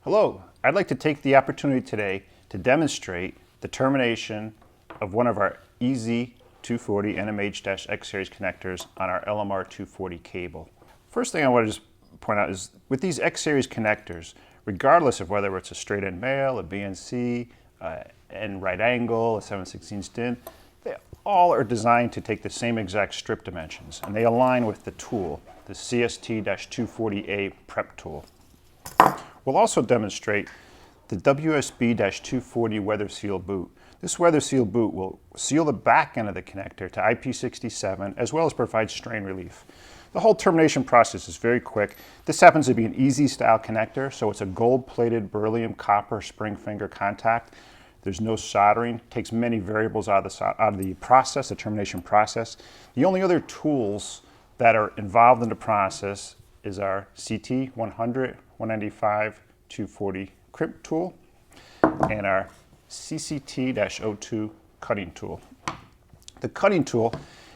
Hello, I'd like to take the opportunity today to demonstrate the termination of one of our EZ240 NMH-X series connectors on our LMR240 cable. First thing I want to just point out is with these X series connectors, regardless of whether it's a straight end male, a BNC, and right angle, a 7/16 DIN, they all are designed to take the same exact strip dimensions, and they align with the tool, the CST-240A prep tool. We'll also demonstrate the WSB-240 weather seal boot. This weather seal boot will seal the back end of the connector to IP67 as well as provide strain relief. The whole termination process is very quick. This happens to be an easy style connector, so it's a gold-plated beryllium copper spring finger contact. There's no soldering. It takes many variables out of the process, the termination process. The only other tools that are involved in the process is our CT100, 195, 240 crimp tool and our CCT-02 cutting tool. The cutting tool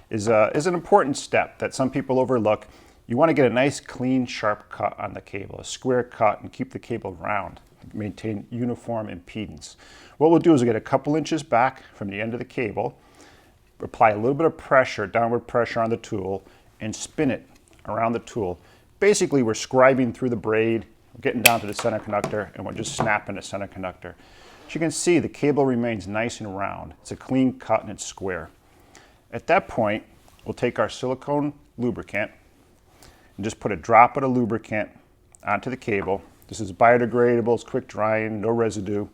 is an important step that some people overlook. You want to get a nice, clean, sharp cut on the cable, a square cut, and keep the cable round, maintain uniform impedance. What we'll do is we'll get a couple inches back from the end of the cable, apply a little bit of pressure, downward pressure on the tool, and spin it around the tool. Basically, we're scribing through the braid, getting down to the center conductor, and we're just snapping the center conductor. As you can see, the cable remains nice and round. It's a clean cut and it's square. At that point, we'll take our silicone lubricant and just put a drop of the lubricant onto the cable. This is biodegradable, it's quick drying, no residue.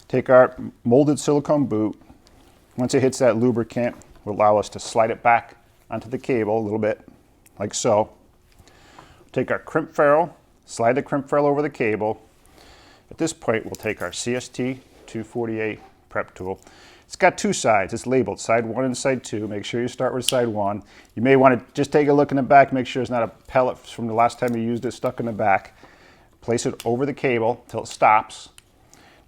Take our molded silicone boot. Once it hits that lubricant, will allow us to slide it back onto the cable a little bit, like so. Take our crimp ferrule, slide the crimp ferrule over the cable. At this point, we'll take our CST-240A prep tool. It's got two sides. It's labeled side 1 and side 2. Make sure you start with side 1. You may want to just take a look in the back, make sure it's not a pellet from the last time you used it stuck in the back. Place it over the cable till it stops.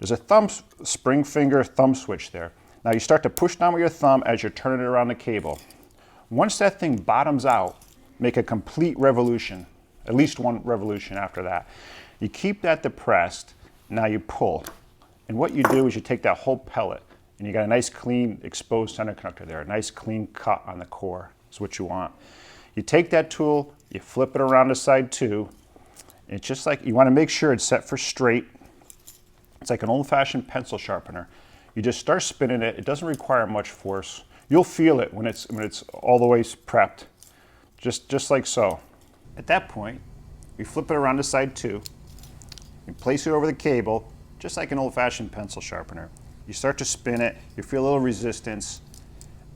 There's a spring finger thumb switch there. Now you start to push down with your thumb as you're turning it around the cable. Once that thing bottoms out, make a complete revolution. At least one revolution after that. You keep that depressed, now you pull. And what you do is you take that whole pellet and you got a nice clean exposed center conductor there, a nice clean cut on the core. That's what you want. You take that tool, you flip it around to side 2, and it's just like, you want to make sure it's set for straight. It's like an old-fashioned pencil sharpener. You just start spinning it, it doesn't require much force. You'll feel it when it's all the way prepped, just like so. At that point, we flip it around to side 2, you place it over the cable, just like an old-fashioned pencil sharpener. You start to spin it, you feel a little resistance,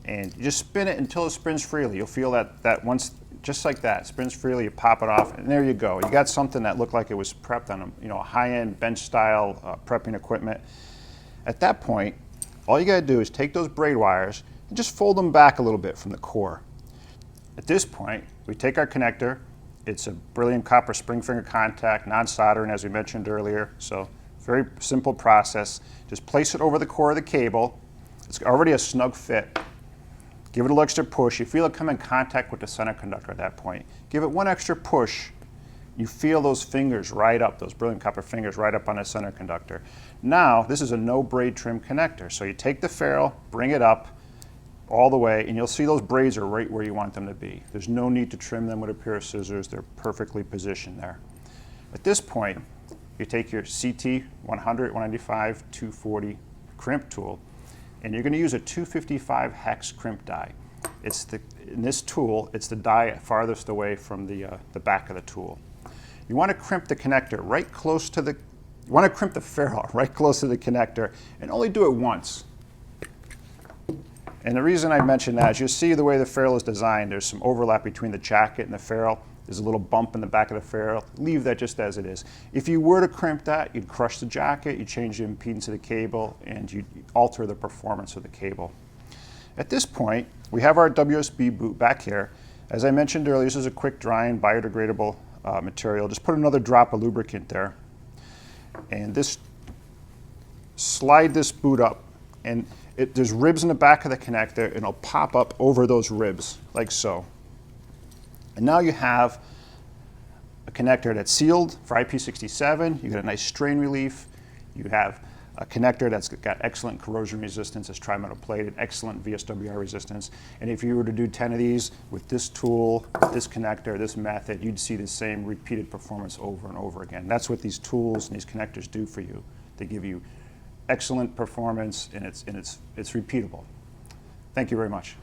and you just spin it until it spins freely. You'll feel that once, just like that, spins freely, you pop it off, and there you go. You got something that looked like it was prepped on a high-end bench-style prepping equipment. At that point, all you gotta do is take those braid wires and just fold them back a little bit from the core. At this point, we take our connector. It's a beryllium copper spring finger contact, non-soldering as we mentioned earlier, so very simple process. Just place it over the core of the cable. It's already a snug fit. Give it a little extra push. You feel it come in contact with the center conductor at that point. Give it one extra push. You feel those fingers right up, those beryllium copper fingers right up on the center conductor. Now, this is a no braid trim connector. So you take the ferrule, bring it up, all the way, and you'll see those braids are right where you want them to be. There's no need to trim them with a pair of scissors. They're perfectly positioned there. At this point, you take your CT100, 195, 240 crimp tool, and you're going to use a 255 hex crimp die. In this tool, it's the die farthest away from the back of the tool. You want to crimp the connector right close to you want to crimp the ferrule right close to the connector, and only do it once. And the reason I mention that is you'll see the way the ferrule is designed. There's some overlap between the jacket and the ferrule. There's a little bump in the back of the ferrule. Leave that just as it is. If you were to crimp that, you'd crush the jacket, you'd change the impedance of the cable, and you'd alter the performance of the cable. At this point, we have our WSB boot back here. As I mentioned earlier, this is a quick drying, biodegradable material. Just put another drop of lubricant there. And slide this boot up. And there's ribs in the back of the connector, and it'll pop up over those ribs, like so. And now you have a connector that's sealed for IP67. You get a nice strain relief. You have a connector that's got excellent corrosion resistance, it's tri-metal plated, excellent VSWR resistance. And if you were to do 10 of these with this tool, this connector, this method, you'd see the same repeated performance over and over again. That's what these tools and these connectors do for you. They give you excellent performance, and it's repeatable. Thank you very much.